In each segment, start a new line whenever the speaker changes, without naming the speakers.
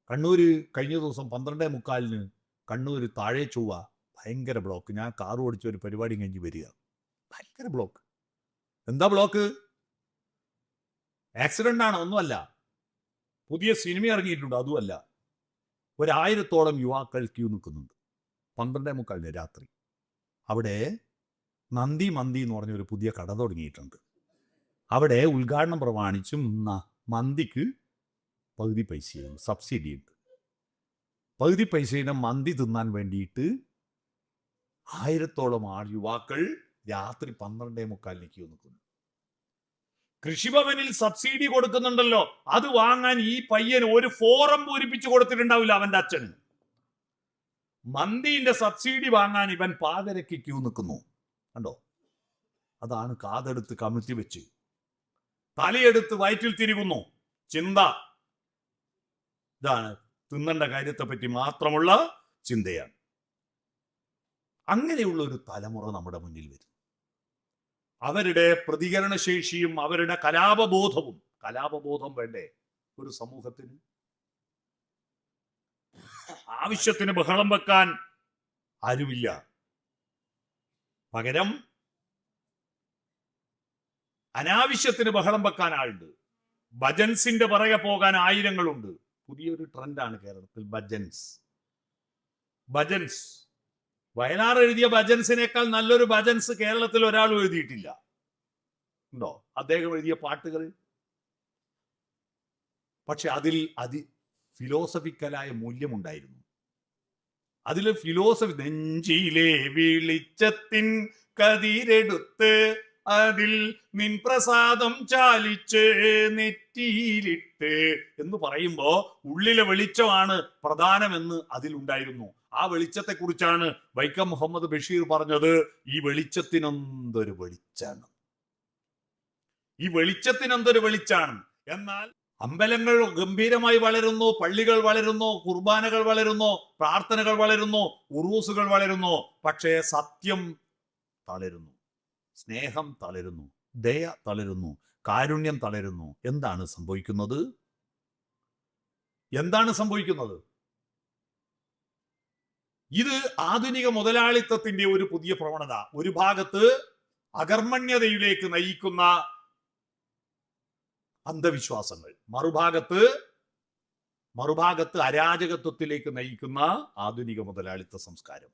കണ്ണൂർ കഴിഞ്ഞ ദിവസം 12:45 കണ്ണൂർ താഴെ ചൊവ്വ ഭയങ്കര ബ്ലോക്ക്. ഞാൻ കാർ ഓടിച്ച ഒരു പരിപാടി കഴിഞ്ഞ് വരിക, ഭയങ്കര ബ്ലോക്ക്. എന്താ ബ്ലോക്ക്? ആക്സിഡന്റ് ആണോ? ഒന്നുമല്ല. പുതിയ സിനിമ ഇറങ്ങിയിട്ടുണ്ട്, അതുമല്ല. 1000-ഓളം യുവാക്കൾ ക്യൂ നിൽക്കുന്നുണ്ട് 12:45 രാത്രി. അവിടെ നന്ദി മന്തി എന്ന് പറഞ്ഞൊരു പുതിയ കട തുടങ്ങിയിട്ടുണ്ട്. അവിടെ ഉദ്ഘാടനം പ്രമാണിച്ചും മന്തിക്ക് പകുതി പൈസയുണ്ട്, സബ്സിഡി ഉണ്ട്. പകുതി പൈസയുടെ മന്തി തിന്നാൻ വേണ്ടിയിട്ട് 1000-ഓളം യുവാക്കൾ രാത്രി 12:45 ക്യൂ നിൽക്കുന്നു. കൃഷിഭവനിൽ സബ്സിഡി കൊടുക്കുന്നുണ്ടല്ലോ, അത് വാങ്ങാൻ ഈ പയ്യന് ഒരു ഫോറം പൂരിപ്പിച്ചു കൊടുത്തിട്ടുണ്ടാവില്ല അവന്റെ അച്ഛന്. മന്തിന്റെ സബ്സിഡി വാങ്ങാൻ ഇവൻ പാതരയ്ക്ക് ക്യൂ നിൽക്കുന്നു. കണ്ടോ? അതാണ് കാതെടുത്ത് കമിഴ്ത്തി വെച്ച് തലയെടുത്ത് വയറ്റിൽ തിരികുന്നു ചിന്ത. ഇതാണ് തിന്നേണ്ട കാര്യത്തെ പറ്റി മാത്രമുള്ള ചിന്തയാണ്. അങ്ങനെയുള്ള ഒരു തലമുറ നമ്മുടെ മുന്നിൽ വരും. അവരുടെ പ്രതികരണശേഷിയും അവരുടെ കലാപബോധം വേണ്ടേ ഒരു സമൂഹത്തിന്? ആവശ്യത്തിന് ബഹളം വെക്കാൻ ആരുമില്ല. പകരം അനാവശ്യത്തിന് ബഹളം വെക്കാൻ ആളുണ്ട്. ഭജൻസിന്റെ പുറകെ പോകാൻ ആയിരങ്ങളുണ്ട്. പുതിയൊരു ട്രെൻഡാണ് കേരളത്തിൽ ഭജൻസ്. വയലാർ എഴുതിയ ഭജൻസിനേക്കാൾ നല്ലൊരു ഭജൻസ് കേരളത്തിൽ ഒരാളും എഴുതിയിട്ടില്ല. ഉണ്ടോ അദ്ദേഹം എഴുതിയ പാട്ടുകൾ? പക്ഷെ അതിൽ ഫിലോസഫിക്കലായ മൂല്യമുണ്ടായിരുന്നു. അതിൽ ഫിലോസഫി, നെഞ്ചിലെ വെളിച്ചത്തിൻ കതിരെടുത്ത് അതിൽ നിൻ പ്രസാദം ചാലിച്ച് നെറ്റിയിലിട്ട് എന്ന് പറയുമ്പോ ഉള്ളിലെ വെളിച്ചമാണ് പ്രധാനമെന്ന് അതിലുണ്ടായിരുന്നു. ആ വെളിച്ചത്തെ കുറിച്ചാണ് വൈക്കം മുഹമ്മദ് ബഷീർ പറഞ്ഞത്, ഈ വെളിച്ചത്തിനെന്തൊരു വെളിച്ചാണ്. എന്നാൽ അമ്പലങ്ങൾ ഗംഭീരമായി വളരുന്നു, പള്ളികൾ വളരുന്നു, കുർബാനകൾ വളരുന്നു, പ്രാർത്ഥനകൾ വളരുന്നു, ഉറൂസുകൾ വളരുന്നു. പക്ഷേ സത്യം തളരുന്നു, സ്നേഹം തളരുന്നു, ദയ തളരുന്നു, കാരുണ്യം തളരുന്നു. എന്താണ് സംഭവിക്കുന്നത്? ഇത് ആധുനിക മുതലാളിത്തത്തിന്റെ ഒരു പുതിയ പ്രവണത. ഒരു ഭാഗത്ത് അകർമ്മണ്യതയിലേക്ക് നയിക്കുന്ന അന്ധവിശ്വാസങ്ങൾ, മറുഭാഗത്ത് അരാജകത്വത്തിലേക്ക് നയിക്കുന്ന ആധുനിക മുതലാളിത്ത സംസ്കാരം.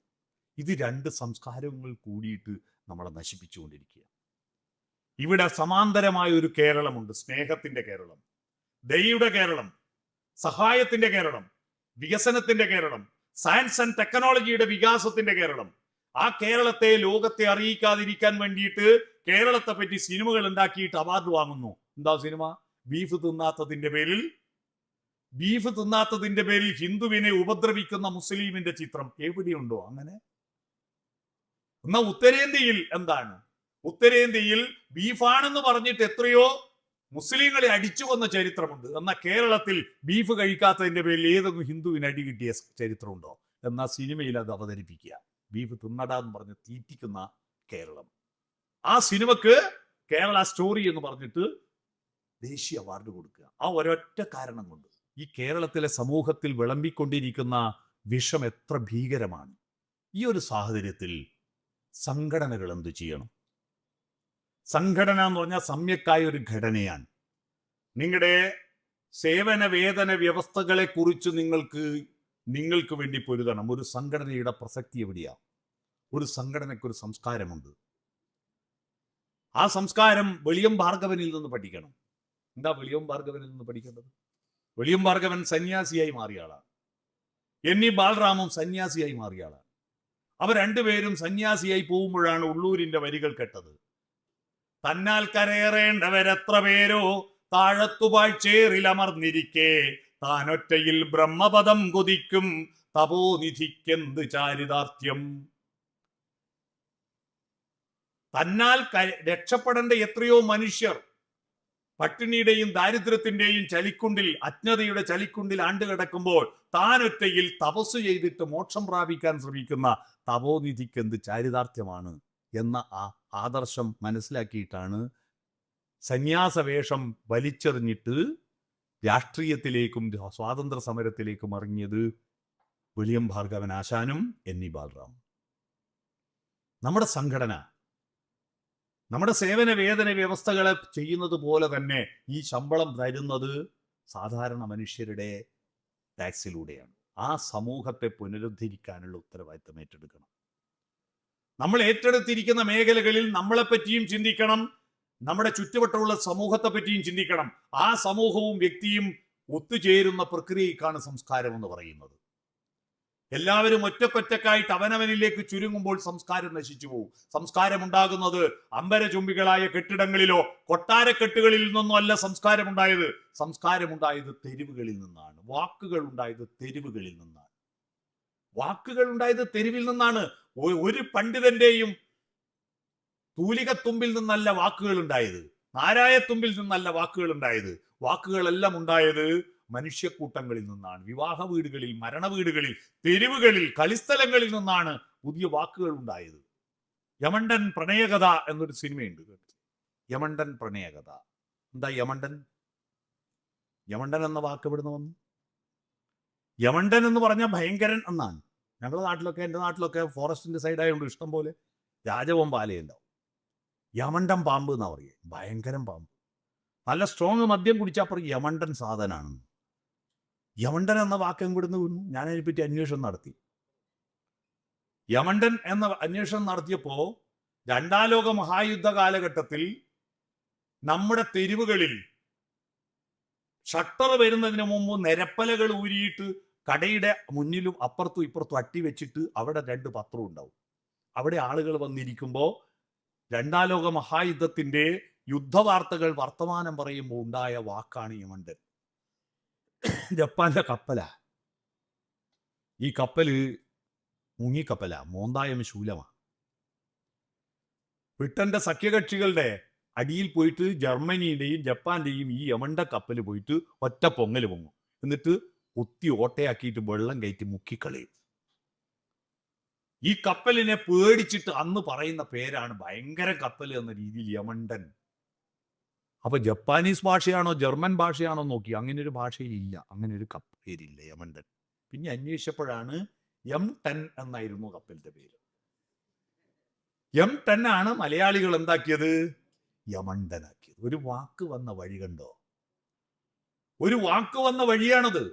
ഇത് രണ്ട് സംസ്കാരങ്ങൾ കൂടിയിട്ട് നമ്മളെ നശിപ്പിച്ചുകൊണ്ടിരിക്കുക. ഇവിടെ സമാന്തരമായ ഒരു കേരളമുണ്ട്. സ്നേഹത്തിന്റെ കേരളം, ദയയുടെ കേരളം, സഹായത്തിന്റെ കേരളം, വികസനത്തിന്റെ കേരളം, സയൻസ് ആൻഡ് ടെക്നോളജിയുടെ വികാസത്തിന്റെ കേരളം. ആ കേരളത്തെ ലോകത്തെ അറിയിക്കാതിരിക്കാൻ വേണ്ടിയിട്ട് കേരളത്തെ പറ്റി സിനിമകൾ ഉണ്ടാക്കിയിട്ട് അവാർഡ് വാങ്ങുന്നു. എന്താ സിനിമ? ബീഫ് തിന്നാത്തതിന്റെ പേരിൽ ഹിന്ദുവിനെ ഉപദ്രവിക്കുന്ന മുസ്ലിമിന്റെ ചിത്രം എവിടെയുണ്ടോ അങ്ങനെ? എന്നാ ഉത്തരേന്ത്യയിൽ എന്താണ്? ഉത്തരേന്ത്യയിൽ ബീഫാണെന്ന് പറഞ്ഞിട്ട് എത്രയോ മുസ്ലിങ്ങളെ അടിച്ചു കൊന്ന ചരിത്രമുണ്ട്. എന്നാൽ കേരളത്തിൽ ബീഫ് കഴിക്കാത്തതിന്റെ പേരിൽ ഏതെങ്കിലും ഹിന്ദുവിന് അടി കിട്ടിയ ചരിത്രമുണ്ടോ? എന്നാൽ സിനിമയിൽ അത് അവതരിപ്പിക്കുക, ബീഫ് തിന്നടാന്ന് പറഞ്ഞ് തീറ്റിക്കുന്ന കേരളം. ആ സിനിമക്ക് കേരള സ്റ്റോറി എന്ന് പറഞ്ഞിട്ട് ദേശീയ അവാർഡ് കൊടുക്കുക. ആ ഒരൊറ്റ കാരണം കൊണ്ട് ഈ കേരളത്തിലെ സമൂഹത്തിൽ വിളമ്പിക്കൊണ്ടിരിക്കുന്ന വിഷം എത്ര ഭീകരമാണ്. ഈ ഒരു സാഹചര്യത്തിൽ സംഘടനകൾ എന്ത് ചെയ്യണം? സംഘടന എന്ന് പറഞ്ഞാൽ സമ്യക്കായ ഒരു ഘടനയാണ്. നിങ്ങളുടെ സേവന വേതന വ്യവസ്ഥകളെ കുറിച്ച് നിങ്ങൾക്ക് വേണ്ടി പൊരുതണം. ഒരു സംഘടനയുടെ പ്രസക്തി എവിടെയാ? ഒരു സംഘടനയ്ക്ക് ഒരു സംസ്കാരമുണ്ട്. ആ സംസ്കാരം വെളിയം ഭാർഗവനിൽ നിന്ന് പഠിക്കണം. എന്താ വെളിയം ഭാർഗവനിൽ നിന്ന് പഠിക്കേണ്ടത്? വെളിയം ഭാർഗവൻ സന്യാസിയായി മാറിയ ആളാണ്. NE ബാലറാമും സന്യാസിയായി മാറിയ ആളാണ്. അവർ രണ്ടുപേരും സന്യാസിയായി പോകുമ്പോഴാണ് ഉള്ളൂരിന്റെ വരികൾ കേട്ടത്. തന്നാൽ കരയേറേണ്ടവരെത്ര പേരോ താഴത്തുപാഴ്ചേറിലമർന്നിരിക്കെ താനൊറ്റയിൽ ബ്രഹ്മപദം കൊതിക്കും തപോനിധിക്കെന്ത് ചാരിതാർത്ഥ്യം. തന്നാൽ രക്ഷപ്പെടേണ്ട എത്രയോ മനുഷ്യർ പട്ടിണിയുടെയും ദാരിദ്ര്യത്തിന്റെയും ചലിക്കുണ്ടിൽ, അജ്ഞതയുടെ ചലിക്കുണ്ടിൽ ആണ്ടുകിടക്കുമ്പോൾ താനൊറ്റയിൽ തപസ് ചെയ്തിട്ട് മോക്ഷം പ്രാപിക്കാൻ ശ്രമിക്കുന്ന തപോനിധിക്ക് എന്ത് ചാരിതാർത്ഥ്യമാണ് എന്ന ആ ആദർശം മനസ്സിലാക്കിയിട്ടാണ് സന്യാസവേഷം വലിച്ചെറിഞ്ഞിട്ട് രാഷ്ട്രീയത്തിലേക്കും സ്വാതന്ത്ര്യ സമരത്തിലേക്കും ഇറങ്ങിയത് വില്യം ഭാർഗവൻ ആശാനും NE ബാലറാം. നമ്മുടെ സംഘടന നമ്മുടെ സേവന വേതന വ്യവസ്ഥകളെ ചെയ്യുന്നത് പോലെ തന്നെ ഈ ശമ്പളം തരുന്നത് സാധാരണ മനുഷ്യരുടെ ടാക്സിലൂടെയാണ്. ആ സമൂഹത്തെ പുനരുദ്ധരിക്കാനുള്ള ഉത്തരവാദിത്തം ഏറ്റെടുക്കണം. നമ്മൾ ഏറ്റെടുത്തിരിക്കുന്ന മേഖലകളിൽ നമ്മളെപ്പറ്റിയും ചിന്തിക്കണം, നമ്മുടെ ചുറ്റുവട്ടമുള്ള സമൂഹത്തെ പറ്റിയും ചിന്തിക്കണം. ആ സമൂഹവും വ്യക്തിയും ഒത്തുചേരുന്ന പ്രക്രിയക്കാണ് സംസ്കാരം എന്ന് പറയുന്നത്. എല്ലാവരും ഒറ്റക്കൊറ്റക്കായിട്ട് അവനവനിലേക്ക് ചുരുങ്ങുമ്പോൾ സംസ്കാരം നശിച്ചു പോകും. സംസ്കാരം ഉണ്ടാകുന്നത് അമ്പരചുംബികളായ കെട്ടിടങ്ങളിലോ കൊട്ടാരക്കെട്ടുകളിൽ നിന്നോ അല്ല. സംസ്കാരമുണ്ടായത് തെരുവുകളിൽ നിന്നാണ്. വാക്കുകൾ ഉണ്ടായത് തെരുവുകളിൽ നിന്നാണ്. ഒരു പണ്ഡിതന്റെയും തൂലികത്തുമ്പിൽ നിന്നല്ല വാക്കുകൾ ഉണ്ടായത്, നാരായത്തുമ്പിൽ നിന്നല്ല വാക്കുകൾ ഉണ്ടായത്. വാക്കുകളെല്ലാം ഉണ്ടായത് മനുഷ്യക്കൂട്ടങ്ങളിൽ നിന്നാണ്. വിവാഹ വീടുകളിൽ, മരണ വീടുകളിൽ, തെരുവുകളിൽ, കളിസ്ഥലങ്ങളിൽ നിന്നാണ് പുതിയ വാക്കുകൾ ഉണ്ടായത്. യമണ്ടൻ പ്രണയകഥ എന്നൊരു സിനിമയുണ്ട്. യമണ്ടൻ പ്രണയകഥ. എന്താ യമണ്ടൻ? യമണ്ടൻ എന്ന വാക്ക് എവിടുന്ന് വന്നു? യമണ്ടൻ എന്ന് പറഞ്ഞാൽ ഭയങ്കരൻ എന്നാണ്. ഞങ്ങളുടെ നാട്ടിലൊക്കെ, എൻ്റെ നാട്ടിലൊക്കെ ഫോറസ്റ്റിന്റെ സൈഡായതുകൊണ്ട് ഇഷ്ടം പോലെ രാജവമ്പാലയുണ്ടാവും. യമണ്ടൻ പാമ്പ് എന്നാ പറയുക. ഭയങ്കരം പാമ്പ്. നല്ല സ്ട്രോങ് മദ്യം കുടിച്ചാൽ പറയും യമണ്ടൻ സാധനമാണ്. യമണ്ടൻ എന്ന വാക്ക് എവിടുന്ന് വീണു? ഞാനതിനെപ്പറ്റി അന്വേഷണം നടത്തി. യമണ്ടൻ എന്ന അന്വേഷണം നടത്തിയപ്പോ 2ാം ലോക മഹായുദ്ധ കാലഘട്ടത്തിൽ നമ്മുടെ തെരുവുകളിൽ ഷട്ടർ വരുന്നതിന് മുമ്പ് നിരപ്പലകൾ ഊരിയിട്ട് കടയുടെ മുന്നിലും അപ്പുറത്തും ഇപ്പുറത്തും അട്ടി വെച്ചിട്ട് അവിടെ 2 പത്രം ഉണ്ടാവും. അവിടെ ആളുകൾ വന്നിരിക്കുമ്പോൾ 2ാം ലോക മഹായുദ്ധത്തിന്റെ യുദ്ധവാർത്തകൾ വർത്തമാനം പറയുമ്പോൾ ഉണ്ടായ വാക്കാണ് യമണ്ടൻ. ജപ്പാന്റെ കപ്പലാ. ഈ കപ്പല് മുങ്ങിക്കപ്പലാ, മോന്തായം ശൂലമാ. ബ്രിട്ടന്റെ സഖ്യകക്ഷികളുടെ അടിയിൽ പോയിട്ട് ജർമ്മനിയുടെയും ജപ്പാന്റെയും ഈ യമണ്ട കപ്പൽ പോയിട്ട് ഒറ്റ പൊങ്ങൽ പൊങ്ങും. എന്നിട്ട് കുത്തി ഓട്ടയാക്കിയിട്ട് വെള്ളം കയറ്റി മുക്കിക്കളയും. ഈ കപ്പലിനെ പേടിച്ചിട്ട് അന്ന് പറയുന്ന പേരാണ് ഭയങ്കര കപ്പൽ എന്ന രീതിയിൽ യമണ്ടൻ. അപ്പൊ ജപ്പാനീസ് ഭാഷയാണോ ജർമ്മൻ ഭാഷയാണോ നോക്കി, അങ്ങനെ ഒരു ഭാഷയിലില്ല, അങ്ങനെ ഒരു പേരില്ല യമണ്ടൻ. പിന്നെ അന്വേഷിച്ചപ്പോഴാണ് M10 എന്നായിരുന്നു കപ്പലിന്റെ പേര്. M10 ആണ് മലയാളികൾ എന്താക്കിയത്? യമണ്ടനാക്കിയത്. ഒരു വാക്ക് വന്ന വഴി കണ്ടോ? ഒരു വാക്ക് വന്ന വഴിയാണത്.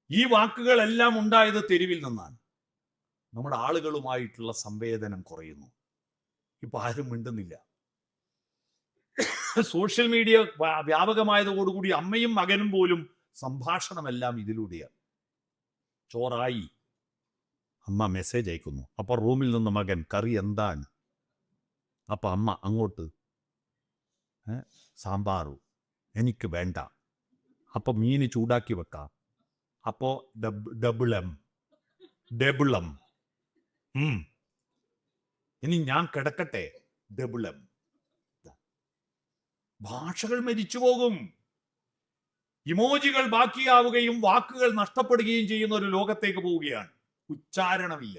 ഈ വാക്കുകളെല്ലാം ഉണ്ടായത് തെരുവിൽ നിന്നാണ്. നമ്മുടെ ആളുകളുമായിട്ടുള്ള സംവേദനം കുറയുന്നു. ഇപ്പൊ ആരും മിണ്ടുന്നില്ല. സോഷ്യൽ മീഡിയ വ്യാപകമായതോടുകൂടി അമ്മയും മകനും പോലും സംഭാഷണമെല്ലാം ഇതിലൂടെയാണ്. ചോറായി, അമ്മ മെസ്സേജ് അയക്കുന്നു. അപ്പൊ റൂമിൽ നിന്ന് മകൻ കറി എന്താണ്? അപ്പൊ അമ്മ അങ്ങോട്ട് സാമ്പാറു എനിക്ക് വേണ്ട. അപ്പൊ മീന് ചൂടാക്കി വെക്കാം. അപ്പോ ഡബിളം ഇനി ഞാൻ കിടക്കട്ടെ. ഡബിളം. ഭാഷകൾ മരിച്ചു പോകും. ഇമോജികൾ ബാക്കിയാവുകയും വാക്കുകൾ നഷ്ടപ്പെടുകയും ചെയ്യുന്ന ഒരു ലോകത്തേക്ക് പോവുകയാണ്. ഉച്ചാരണമില്ല.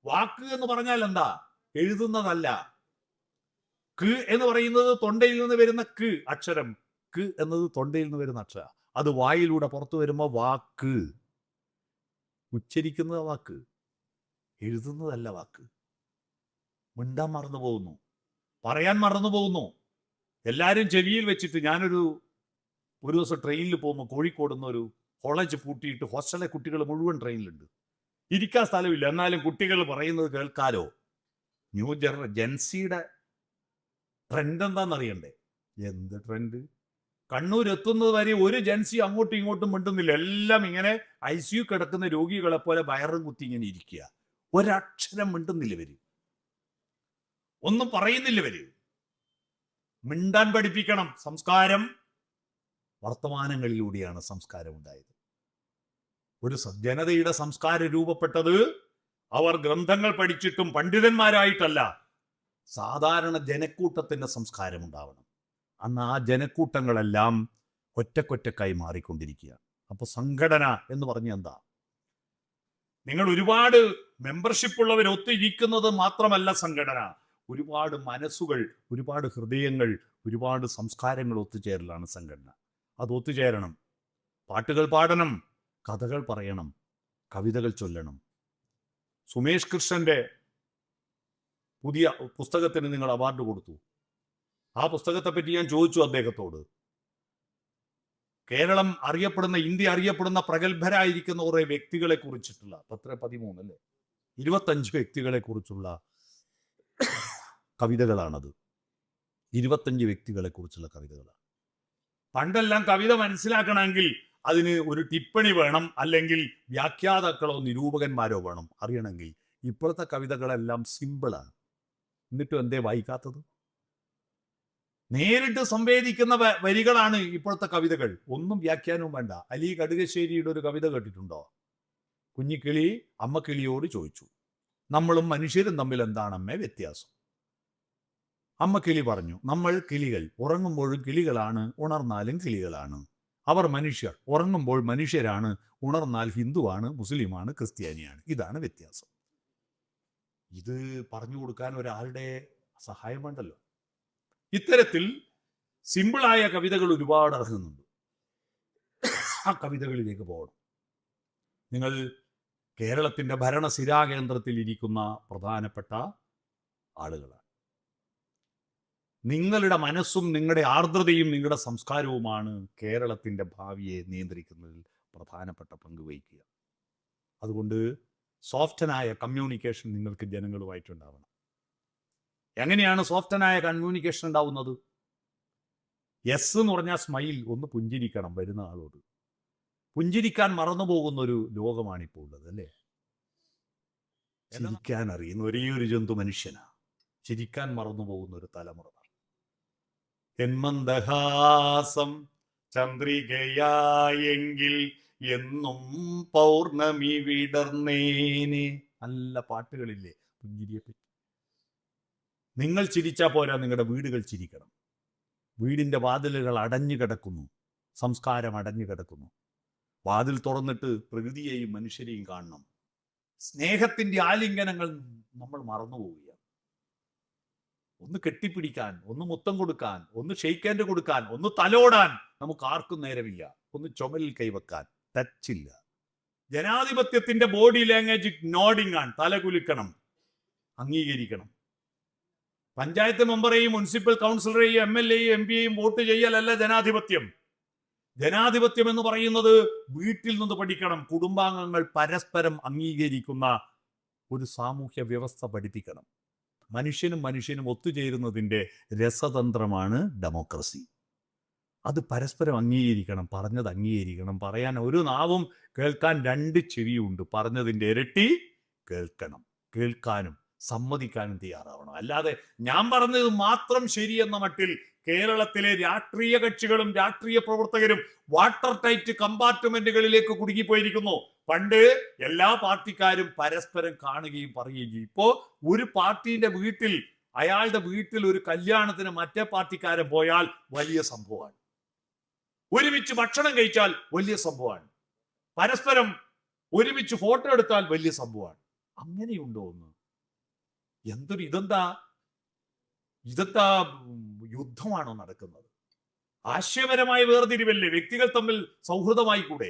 വാക്ക് എന്ന് പറഞ്ഞാൽ എന്താ? എഴുതുന്നതല്ല. ക്ക് എന്ന് പറയുന്നത് തൊണ്ടയിൽ നിന്ന് വരുന്ന ക്ക് അക്ഷരം. ക്ക് എന്നത് തൊണ്ടയിൽ നിന്ന് വരുന്ന അക്ഷരം. അത് വായിലൂടെ പുറത്തു വരുമ്പോ വാക്ക്. ഉച്ചരിക്കുന്നത് വാക്ക്, എഴുതുന്നതല്ല വാക്ക്. മിണ്ടാൻ മറന്നു പോകുന്നു, പറയാൻ മറന്നു പോകുന്നു. എല്ലാവരും ചെവിയിൽ വെച്ചിട്ട്. ഞാനൊരു ദിവസം ട്രെയിനിൽ പോകുമ്പോൾ കോഴിക്കോട് നിന്നൊരു കോളേജ് പൂട്ടിയിട്ട് ഹോസ്റ്റലിലെ കുട്ടികൾ മുഴുവൻ ട്രെയിനിലുണ്ട്. ഇരിക്കാൻ സ്ഥലമില്ല. എന്നാലും കുട്ടികൾ പറയുന്നത് കേൾക്കാലോ. ജെൻസിയുടെ ട്രെൻഡ് എന്താണെന്നറിയണ്ടേ? എന്ത് ട്രെൻഡ്? കണ്ണൂർ എത്തുന്നത് വരെ ഒരു ജെൻസി അങ്ങോട്ടും ഇങ്ങോട്ടും മിണ്ടുന്നില്ല. എല്ലാം ഇങ്ങനെ ICU കിടക്കുന്ന രോഗികളെ പോലെ വയറും കുത്തി ഇങ്ങനെ ഇരിക്കുക. ഒരക്ഷരം മിണ്ടുന്നില്ല ഇവര്, ഒന്നും പറയുന്നില്ല ഇവര്. മിണ്ടാൻ പഠിപ്പിക്കണം. സംസ്കാരം വർത്തമാനങ്ങളിലൂടെയാണ് സംസ്കാരം ഉണ്ടായത്. ഒരു ജനതയുടെ സംസ്കാരം രൂപപ്പെട്ടത് അവർ ഗ്രന്ഥങ്ങൾ പഠിച്ചിട്ടും പണ്ഡിതന്മാരായിട്ടല്ല. സാധാരണ ജനക്കൂട്ടത്തിന്റെ സംസ്കാരം ഉണ്ടാവണം. അന്ന് ആ ജനക്കൂട്ടങ്ങളെല്ലാം ഒറ്റക്കൊറ്റക്കായി മാറിക്കൊണ്ടിരിക്കുകയാണ്. അപ്പൊ സംഘടന എന്ന് പറഞ്ഞ എന്താ? നിങ്ങൾ ഒരുപാട് മെമ്പർഷിപ്പ് ഉള്ളവർ ഒത്തിരിക്കുന്നത് മാത്രമല്ല സംഘടന. ഒരുപാട് മനസ്സുകൾ, ഒരുപാട് ഹൃദയങ്ങൾ, ഒരുപാട് സംസ്കാരങ്ങൾ ഒത്തുചേരലാണ് സംഘടന. അത് ഒത്തുചേരണം. പാട്ടുകൾ പാടണം, കഥകൾ പറയണം, കവിതകൾ ചൊല്ലണം. സുമേഷ് കൃഷ്ണന്റെ പുതിയ പുസ്തകത്തിന് നിങ്ങൾ അവാർഡ് കൊടുത്തു. ആ പുസ്തകത്തെപ്പറ്റി ഞാൻ ചോദിച്ചു അദ്ദേഹത്തോട്. കേരളം അറിയപ്പെടുന്ന, ഇന്ത്യ അറിയപ്പെടുന്ന പ്രഗത്ഭരായിരിക്കുന്ന കുറെ വ്യക്തികളെ കുറിച്ചിട്ടുള്ള 13 അല്ലേ 25 വ്യക്തികളെ കുറിച്ചുള്ള കവിതകളാണത്. 25 വ്യക്തികളെ കുറിച്ചുള്ള കവിതകളാണ്. പണ്ടെല്ലാം കവിത മനസ്സിലാക്കണമെങ്കിൽ അതിന് ഒരു ടിപ്പണി വേണം, അല്ലെങ്കിൽ വ്യാഖ്യാതാക്കളോ നിരൂപകന്മാരോ വേണം അറിയണമെങ്കിൽ. ഇപ്പോഴത്തെ കവിതകളെല്ലാം സിമ്പിളാണ്. എന്നിട്ടും എന്തേ വായിക്കാത്തത്? നേരിട്ട് സംവേദിക്കുന്ന വരികളാണ് ഇപ്പോഴത്തെ കവിതകൾ. ഒന്നും വ്യാഖ്യാനവും വേണ്ട. അലി കടുകശ്ശേരിയുടെ ഒരു കവിത കേട്ടിട്ടുണ്ടോ? കുഞ്ഞിക്കിളി അമ്മക്കിളിയോട് ചോദിച്ചു, നമ്മളും മനുഷ്യരും തമ്മിൽ എന്താണമ്മേ വ്യത്യാസം? അമ്മക്കിളി പറഞ്ഞു, നമ്മൾ കിളികൾ, ഉറങ്ങുമ്പോഴും കിളികളാണ്, ഉണർന്നാലും കിളികളാണ്. അവർ മനുഷ്യർ, ഉറങ്ങുമ്പോൾ മനുഷ്യരാണ്, ഉണർന്നാൽ ഹിന്ദുവാണ്, മുസ്ലിമാണ്, ക്രിസ്ത്യാനിയാണ്. ഇതാണ് വ്യത്യാസം. ഇത് പറഞ്ഞു കൊടുക്കാൻ ഒരാളുടെ സഹായം വേണ്ടല്ലോ. ഇത്തരത്തിൽ സിമ്പിളായ കവിതകൾ ഒരുപാട് ഇറങ്ങുന്നുണ്ട്. ആ കവിതകളിലേക്ക് പോകണം. നിങ്ങൾ കേരളത്തിന്റെ ഭരണസിരാ കേന്ദ്രത്തിൽ ഇരിക്കുന്ന പ്രധാനപ്പെട്ട ആളുകളാണ്. നിങ്ങളുടെ മനസ്സും നിങ്ങളുടെ ആർദ്രതയും നിങ്ങളുടെ സംസ്കാരവുമാണ് കേരളത്തിന്റെ ഭാവിയെ നിയന്ത്രിക്കുന്നതിൽ പ്രധാനപ്പെട്ട പങ്ക് വഹിക്കുക. അതുകൊണ്ട് സോഫ്റ്റനായ കമ്മ്യൂണിക്കേഷൻ നിങ്ങൾക്ക് ജനങ്ങളുമായിട്ടുണ്ടാവണം. എങ്ങനെയാണ് സോഫ്റ്റനായ കമ്മ്യൂണിക്കേഷൻ ഉണ്ടാവുന്നത്? എസ് എന്ന് പറഞ്ഞാൽ സ്മൈൽ, ഒന്ന് പുഞ്ചിരിക്കണം വരുന്ന ആളോട്. പുഞ്ചിരിക്കാൻ മറന്നുപോകുന്ന ഒരു ലോകമാണിപ്പോൾ ഉള്ളത്, അല്ലേ? ചിരിക്കാൻ അറിയുന്ന ഒരേ ഒരു ജന്തു മനുഷ്യനാണ്. ചിരിക്കാൻ മറന്നുപോകുന്ന ഒരു തലമുറ. എന്മന്ദഹാസം ചന്ദ്രികയായെങ്കിൽ എന്നും പൗർണമി വിടർന്നേനെ. നല്ല പാട്ടുകളില്ലേ പുഞ്ചിരിയെ പറ്റി? നിങ്ങൾ ചിരിച്ചാ പോരാ, നിങ്ങളുടെ വീടുകൾ ചിരിക്കണം. വീടിന്റെ വാതിലുകൾ അടഞ്ഞു കിടക്കുന്നു, സംസ്കാരം അടഞ്ഞു കിടക്കുന്നു. വാതിൽ തുറന്നിട്ട് പ്രകൃതിയെയും മനുഷ്യരെയും കാണണം. സ്നേഹത്തിന്റെ ആലിംഗനങ്ങൾ നമ്മൾ മറന്നുപോവുക. ഒന്ന് കെട്ടിപ്പിടിക്കാൻ, ഒന്ന് മുത്തം കൊടുക്കാൻ, ഒന്ന് ഷെയ്ക്ക് ഹാൻഡ് കൊടുക്കാൻ, ഒന്ന് തലോടാൻ നമുക്ക് ആർക്കും നേരമില്ല. ഒന്ന് ചുമലിൽ കൈവെക്കാൻ ടച്ചില്ല. ജനാധിപത്യത്തിന്റെ ബോഡി ലാംഗ്വേജ് നോഡിങ് ആണ്. തലകുലുക്കണം, അംഗീകരിക്കണം. പഞ്ചായത്ത് മെമ്പറേയും മുനിസിപ്പൽ കൗൺസിലറേയും MLA യും MP യെയും വോട്ട് ചെയ്യലല്ല ജനാധിപത്യം. ജനാധിപത്യം എന്ന് പറയുന്നത് വീട്ടിൽ നിന്ന് പഠിക്കണം. കുടുംബാംഗങ്ങൾ പരസ്പരം അംഗീകരിക്കുന്ന ഒരു സാമൂഹ്യ വ്യവസ്ഥ പഠിപ്പിക്കണം. മനുഷ്യനും ഒത്തുചേരുന്നതിൻ്റെ രസതന്ത്രമാണ് ഡെമോക്രസി. അത് പരസ്പരം അംഗീകരിക്കണം. പറഞ്ഞത് അംഗീകരിക്കണം. പറയാൻ ഒരു നാവും കേൾക്കാൻ 2 ചെവിയുണ്ട്. പറഞ്ഞതിൻ്റെ ഇരട്ടി കേൾക്കണം. കേൾക്കാനും സമ്മതിക്കാനും തയ്യാറാവണം. അല്ലാതെ ഞാൻ പറഞ്ഞത് മാത്രം ശരിയെന്ന മട്ടിൽ കേരളത്തിലെ രാഷ്ട്രീയ കക്ഷികളും രാഷ്ട്രീയ പ്രവർത്തകരും വാട്ടർ ടൈറ്റ് കമ്പാർട്ട്മെന്റുകളിലേക്ക് കുടുങ്ങിപ്പോയിരിക്കുന്നു. പണ്ട് എല്ലാ പാർട്ടിക്കാരും പരസ്പരം കാണുകയും പറയുകയും ചെയ്യും. ഇപ്പോ ഒരു പാർട്ടിന്റെ വീട്ടിൽ, അയാളുടെ വീട്ടിൽ ഒരു കല്യാണത്തിന് മറ്റേ പാർട്ടിക്കാരൻ പോയാൽ വലിയ സംഭവമാണ്. ഒരുമിച്ച് ഭക്ഷണം കഴിച്ചാൽ വലിയ സംഭവമാണ്. പരസ്പരം ഒരുമിച്ച് ഫോട്ടോ എടുത്താൽ വലിയ സംഭവമാണ്. അങ്ങനെയുണ്ടോ ഒന്ന്? ഇതെന്താ യുദ്ധമാണോ നടക്കുന്നത്? ആശയപരമായ വേർതിരിവല്ലേ? വ്യക്തികൾ തമ്മിൽ സൗഹൃദമായി കൂടെ?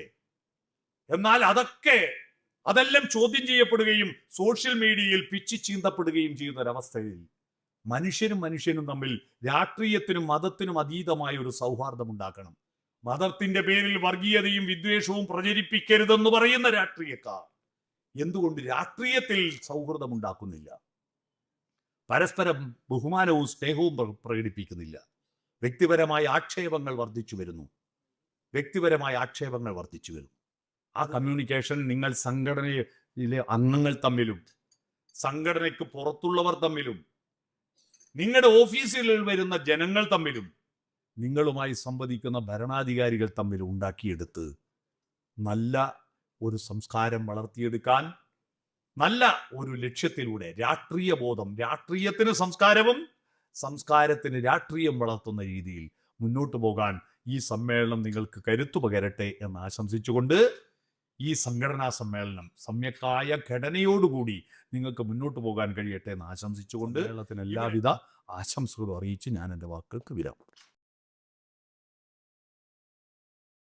എന്നാൽ അതെല്ലാം ചോദ്യം ചെയ്യപ്പെടുകയും സോഷ്യൽ മീഡിയയിൽ പിച്ചി ചീന്തപ്പെടുകയും ചെയ്യുന്ന ഒരവസ്ഥയിൽ മനുഷ്യനും തമ്മിൽ രാഷ്ട്രീയത്തിനും മതത്തിനും അതീതമായ ഒരു സൗഹാർദ്ദം ഉണ്ടാക്കണം. മതത്തിന്റെ പേരിൽ വർഗീയതയും വിദ്വേഷവും പ്രചരിപ്പിക്കരുതെന്ന് പറയുന്ന രാഷ്ട്രീയക്കാർ എന്തുകൊണ്ട് രാഷ്ട്രീയത്തിൽ സൗഹൃദം ഉണ്ടാക്കുന്നില്ല? പരസ്പരം ബഹുമാനവും സ്നേഹവും പ്രകടിപ്പിക്കുന്നില്ല. വ്യക്തിപരമായ ആക്ഷേപങ്ങൾ വർദ്ധിച്ചു വരുന്നു. ആ കമ്മ്യൂണിക്കേഷൻ നിങ്ങൾ സംഘടനയിലെ അംഗങ്ങൾ തമ്മിലും സംഘടനയ്ക്ക് പുറത്തുള്ളവർ തമ്മിലും നിങ്ങളുടെ ഓഫീസുകളിൽ വരുന്ന ജനങ്ങൾ തമ്മിലും നിങ്ങളുമായി സംവദിക്കുന്ന ഭരണാധികാരികൾ തമ്മിലും ഉണ്ടാക്കിയെടുത്ത് നല്ല ഒരു സംസ്കാരം വളർത്തിയെടുക്കാൻ, നല്ല ഒരു ലക്ഷ്യത്തിലൂടെ രാഷ്ട്രീയ ബോധം, രാഷ്ട്രീയത്തിന് സംസ്കാരവും സംസ്കാരത്തിന് രാഷ്ട്രീയം വളർത്തുന്ന രീതിയിൽ മുന്നോട്ട് പോകാൻ ഈ സമ്മേളനം നിങ്ങൾക്ക് കരുത്തു പകരട്ടെ എന്ന് ആശംസിച്ചുകൊണ്ട്, ഈ സംഘടനാ സമ്മേളനം സമ്യക്കായ ഘടനയോടുകൂടി നിങ്ങൾക്ക് മുന്നോട്ട് പോകാൻ കഴിയട്ടെ എന്ന് ആശംസിച്ചുകൊണ്ട് കേരളത്തിന് എല്ലാവിധ ആശംസകളും അറിയിച്ച് ഞാൻ എൻ്റെ വാക്കുകൾക്ക് വിരാം.